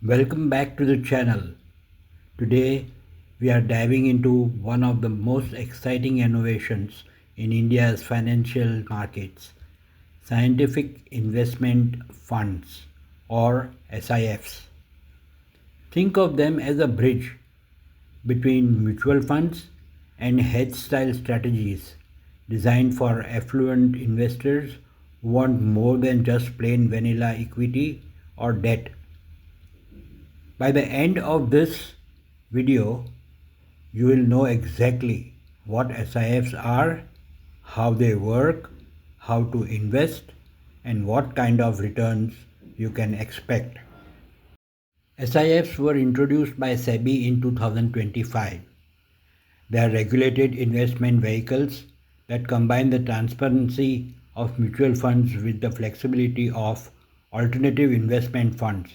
Welcome back to the channel. Today we are diving into one of the most exciting innovations in India's financial markets, scientific investment funds or SIFs. Think of them as a bridge between mutual funds and hedge-style strategies designed for affluent investors who want more than just plain vanilla equity or debt. By the end of this video, you will know exactly what SIFs are, how they work, how to invest, and what kind of returns you can expect. SIFs were introduced by SEBI in 2025. They are regulated investment vehicles that combine the transparency of mutual funds with the flexibility of alternative investment funds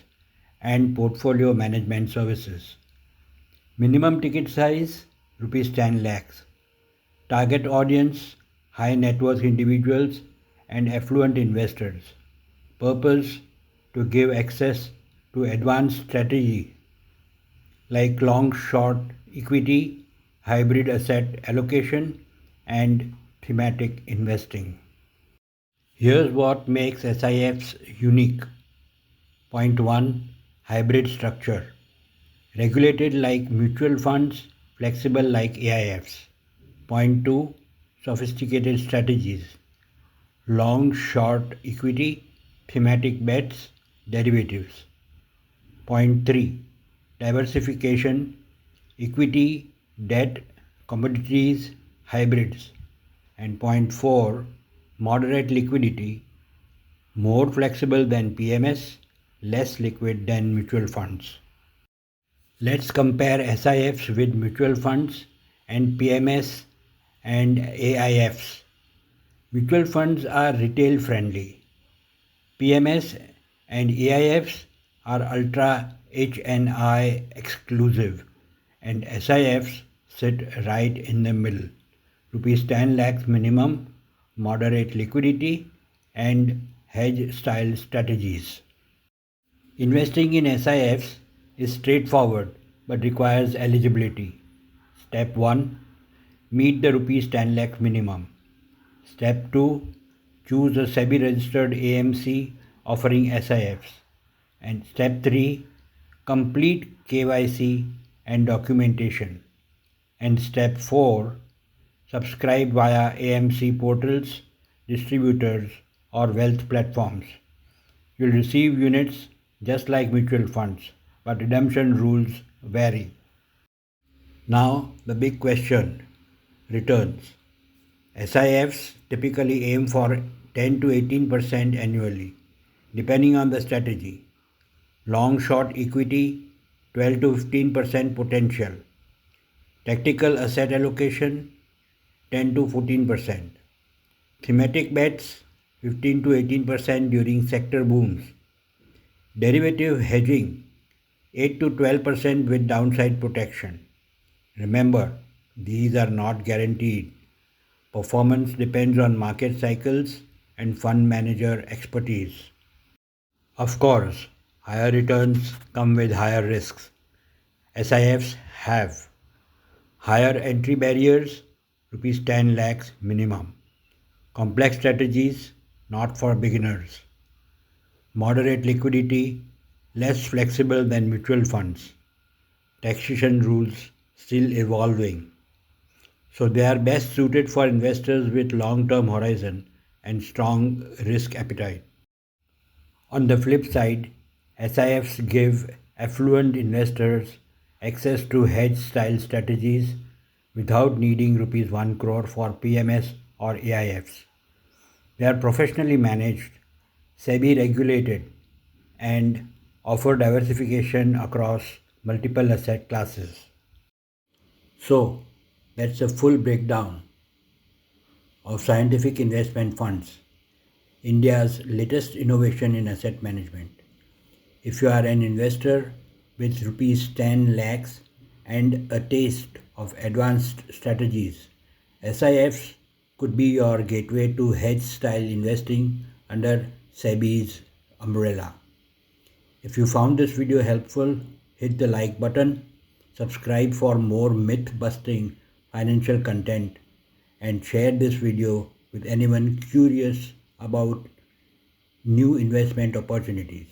and portfolio management services. Minimum ticket size rupees 10 lakhs. Target audience high net worth individuals and affluent investors. Purpose to give access to advanced strategy like long short equity, hybrid asset allocation, and thematic investing. Here's what makes SIFs unique. Point 1, hybrid structure. Regulated like mutual funds, flexible like AIFs. Point 2, sophisticated strategies. Long short equity, thematic bets, derivatives. Point 3, diversification, equity, debt, commodities, hybrids. And point 4, moderate liquidity, more flexible than PMS, less liquid than mutual funds. Let's compare SIFs with mutual funds and PMS and AIFs. Mutual funds are retail friendly. PMS and AIFs are ultra HNI exclusive, and SIFs sit right in the middle. Rupees 10 lakhs minimum, moderate liquidity, and hedge style strategies. Investing in SIFs is straightforward but requires eligibility. Step 1, meet the rupees 10 lakh minimum. Step 2, choose a SEBI registered AMC offering SIFs. And step 3, complete KYC and documentation. And step 4, subscribe via AMC portals, distributors, or wealth platforms. You'll receive units just like mutual funds, but redemption rules vary. Now, the big question, returns. SIFs typically aim for 10 to 18% annually, depending on the strategy. Long short equity, 12 to 15% potential. Tactical asset allocation, 10 to 14%. Thematic bets, 15 to 18% during sector booms. Derivative hedging, 8 to 12% with downside protection. Remember, these are not guaranteed. Performance depends on market cycles and fund manager expertise. Of course, higher returns come with higher risks. SIFs have higher entry barriers, rupees 10 lakhs minimum. Complex strategies, not for beginners. Moderate liquidity, less flexible than mutual funds. Taxation rules still evolving. So they are best suited for investors with long-term horizon and strong risk appetite. On the flip side, SIFs give affluent investors access to hedge-style strategies without needing rupees 1 crore for PMS or AIFs. They are professionally managed, SEBI regulated, and offer diversification across multiple asset classes. So, that's a full breakdown of scientific investment funds, India's latest innovation in asset management. If you are an investor with rupees 10 lakhs and a taste of advanced strategies, SIFs could be your gateway to hedge style investing under SEBI's umbrella. If you found this video helpful, hit the like button, subscribe for more myth-busting financial content, and share this video with anyone curious about new investment opportunities.